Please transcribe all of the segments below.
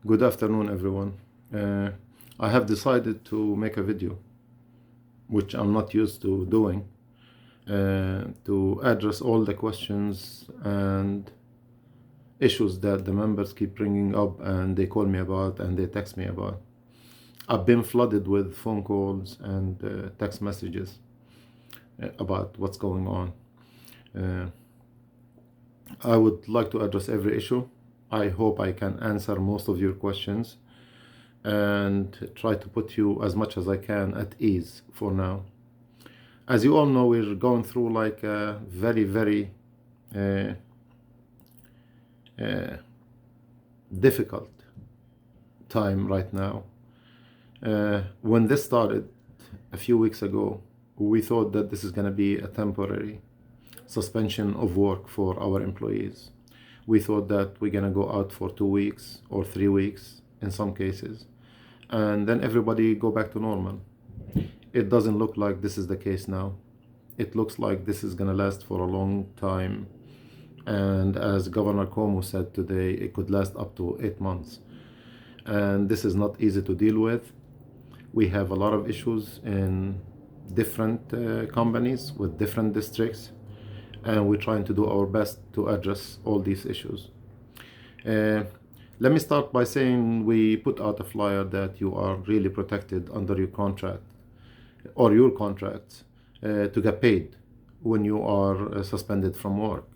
Good afternoon, everyone. I have decided to make a video, which I'm not used to doing, to address all the questions and issues that the members keep bringing up and they call me about and they text me about. I've been flooded with phone calls and text messages about what's going on. I would like to address every issue. I hope I can answer most of your questions and try to put you as much as I can at ease for now. As you all know, we're going through like a very, very difficult time right now. When this started a few weeks ago, we thought that this is going to be a temporary suspension of work for our employees. We thought that we're going to go out for 2 weeks or 3 weeks in some cases, and then everybody go back to normal. It doesn't look like this is the case now. It looks like this is going to last for a long time, and as Governor Cuomo said today, it could last up to 8 months. And this is not easy to deal with. We have a lot of issues in different companies with different districts, and we're trying to do our best to address all these issues. Let me start by saying we put out a flyer that you are really protected under your contract or your contracts to get paid when you are suspended from work.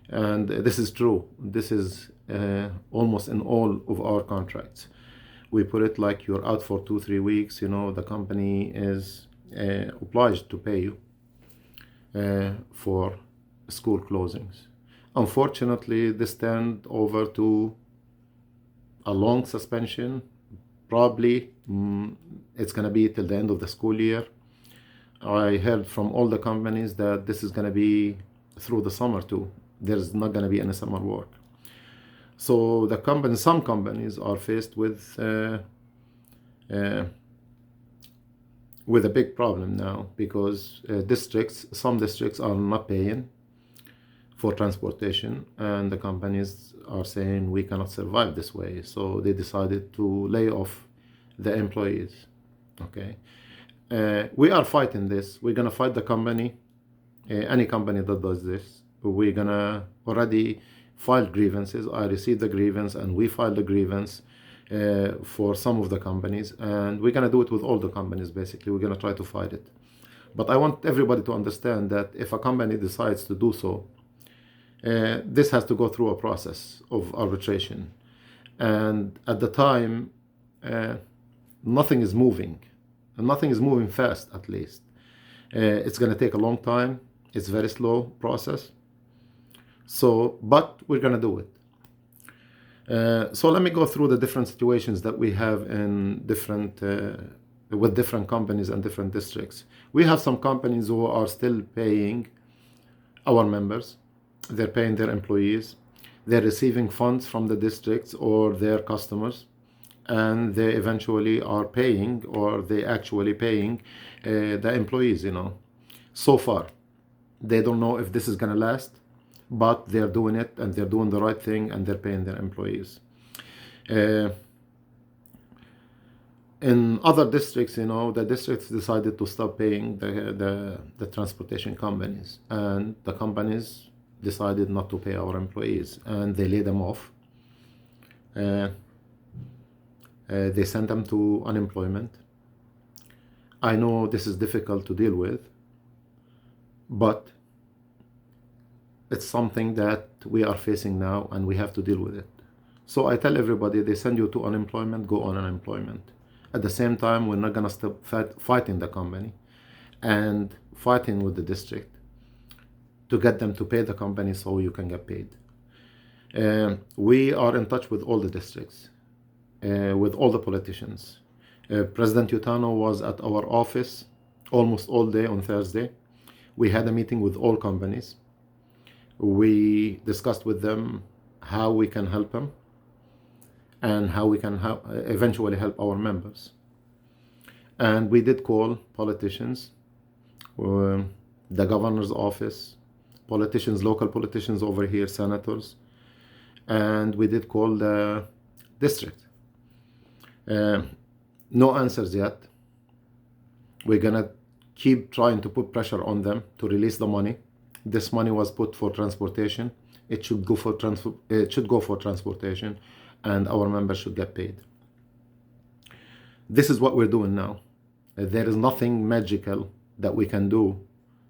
And this is true. This is almost in all of our contracts. We put it like you're out for 2-3 weeks, the company is obliged to pay you for school closings. Unfortunately, this turned over to a long suspension. Probably it's going to be till the end of the school year. I heard from all the companies that this is going to be through the summer too. There's not going to be any summer work. So some companies are faced with a big problem now because some districts are not paying for transportation, and the companies are saying we cannot survive this way. So they decided to lay off the employees. Okay, we are fighting this. We're gonna fight the company, any company that does this. We're gonna already file grievances. I received the grievance, and we filed the grievance for some of the companies, and we're gonna do it with all the companies. Basically, we're gonna try to fight it. But I want everybody to understand that if a company decides to do so, this has to go through a process of arbitration, and at the time, nothing is moving, and nothing is moving fast. At least, it's gonna take a long time. It's a very slow process. So, but we're gonna do it. So let me go through the different situations that we have in with different companies and different districts. We have some companies who are still paying our members. They're paying their employees. They're receiving funds from the districts or their customers, and they eventually are paying, or they actually paying the employees. So far, they don't know if this is gonna last, but they're doing it, and they're doing the right thing, and they're paying their employees. In other districts, the districts decided to stop paying the transportation companies, and the companies decided not to pay our employees, and they laid them off. They sent them to unemployment. I know this is difficult to deal with, but it's something that we are facing now, and we have to deal with it. So I tell everybody, they send you to unemployment, go on unemployment. At the same time, we're not gonna stop fighting the company and fighting with the district to get them to pay the company so you can get paid. We are in touch with all the districts, with all the politicians. President Utano was at our office almost all day on Thursday. We had a meeting with all companies. We discussed with them how we can help them and how we can eventually help our members. And we did call politicians, the governor's office, local politicians over here, senators, and we did call the district Uh, no answers yet. We're gonna keep trying to put pressure on them to release the money. This money was put for transportation. It should go for transportation, and our members should get paid. This is what we're doing now. There is nothing magical that we can do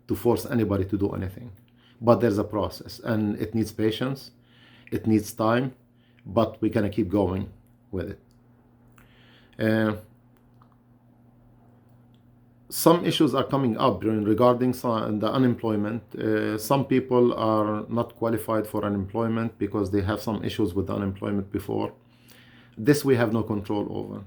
to force anybody to do anything, but there's a process, and it needs patience, it needs time, but we're gonna keep going with it. Some issues are coming up regarding the unemployment. Some people are not qualified for unemployment because they have some issues with unemployment before. This we have no control over.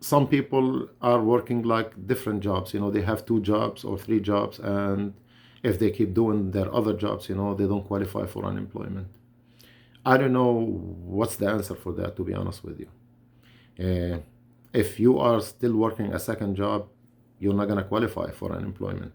Some people are working like different jobs. They have 2 jobs or 3 jobs, and if they keep doing their other jobs, they don't qualify for unemployment. I don't know what's the answer for that, to be honest with you. If you are still working a second job, you're not going to qualify for unemployment.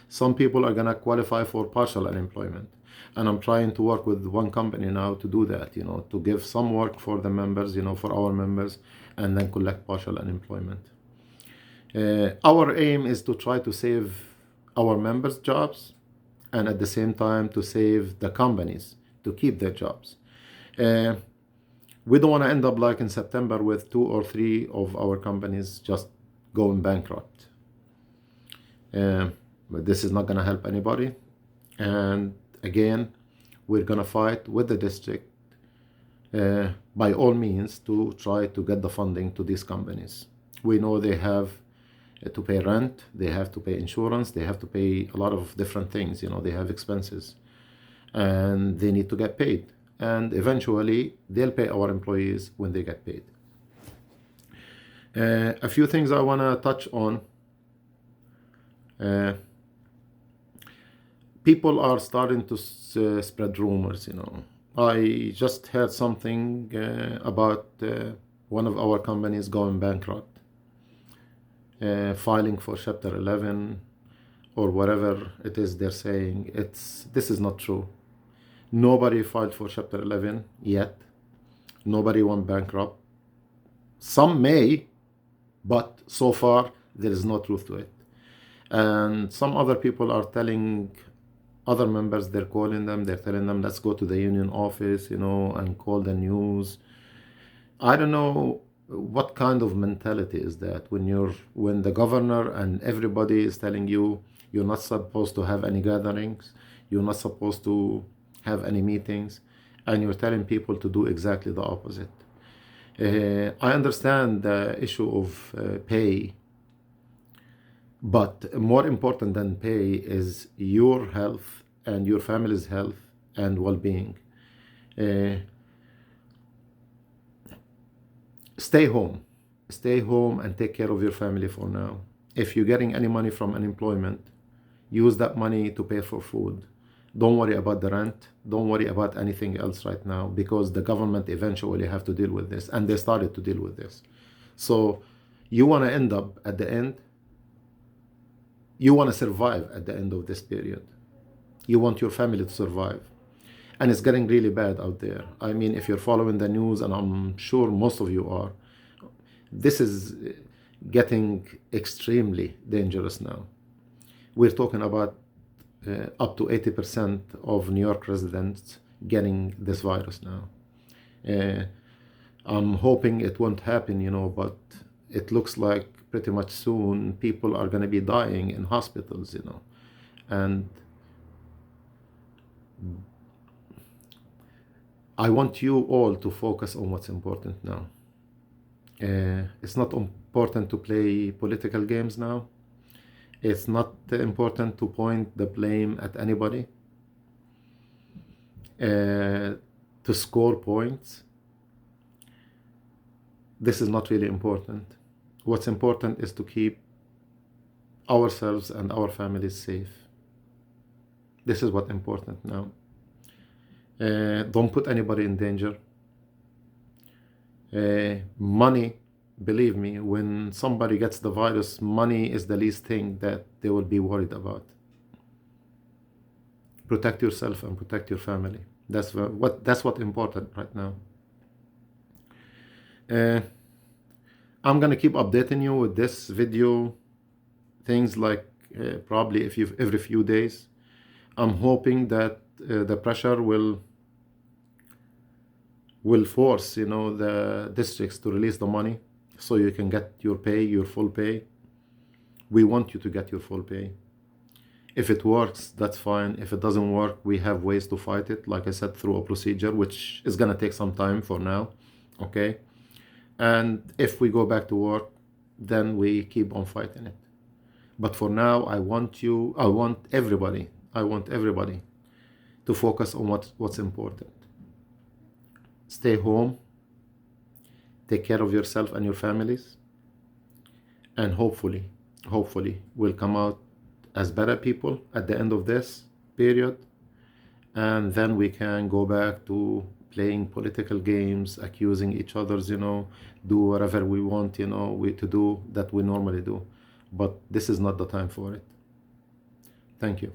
Some people are going to qualify for partial unemployment. And I'm trying to work with one company now to do that, to give some work for the members, for our members, and then collect partial unemployment. Our aim is to try to save our members' jobs, and at the same time to save the companies to keep their jobs. We don't want to end up like in September with 2 or 3 of our companies just going bankrupt. But this is not going to help anybody. And again, we're going to fight with the district by all means to try to get the funding to these companies. We know they have to pay rent, they have to pay insurance, they have to pay a lot of different things. They have expenses, and they need to get paid. And eventually, they'll pay our employees when they get paid. A few things I want to touch on. People are starting to spread rumors. I just heard something about one of our companies going bankrupt, filing for Chapter 11 or whatever it is they're saying. This is not true. Nobody filed for Chapter 11 yet. Nobody went bankrupt. Some may, but so far there is no truth to it. And some other people are telling other members, they're calling them, they're telling them, let's go to the union office, and call the news. I don't know what kind of mentality is that when the governor and everybody is telling you you're not supposed to have any gatherings, you're not supposed to have any meetings, and you're telling people to do exactly the opposite. I understand the issue of pay, but more important than pay is your health and your family's health and well-being. Stay home and take care of your family for now. If you're getting any money from unemployment, use that money to pay for food. Don't worry about the rent. Don't worry about anything else right now, because the government eventually have to deal with this, and they started to deal with this. So you want to end up at the end, you want to survive at the end of this period. You want your family to survive. And it's getting really bad out there. I mean, if you're following the news, and I'm sure most of you are, this is getting extremely dangerous now. We're talking about up to 80% of New York residents getting this virus now. I'm hoping it won't happen, but it looks like pretty much soon people are going to be dying in hospitals, and I want you all to focus on what's important now. It's not important to play political games now. It's not important to point the blame at anybody, to score points. This is not really important. What's important is to keep ourselves and our families safe. This is what's important now. Don't put anybody in danger. Money, believe me, when somebody gets the virus, money is the least thing that they will be worried about. Protect yourself and protect your family. That's what's important right now. I'm gonna keep updating you with this video things like probably every few days. I'm hoping that the pressure will force, you know, the districts to release the money so you can get your pay, your full pay. We want you to get your full pay. If it works, that's fine. If it doesn't work, we have ways to fight it, like I said, through a procedure, which is gonna take some time for now, okay? And if we go back to work, then we keep on fighting it. But for now, I want everybody to focus on what's important. Stay home, take care of yourself and your families, and hopefully, we'll come out as better people at the end of this period, and then we can go back to playing political games, accusing each other's, you know, do whatever we want, you know, to do that we normally do. But this is not the time for it. Thank you.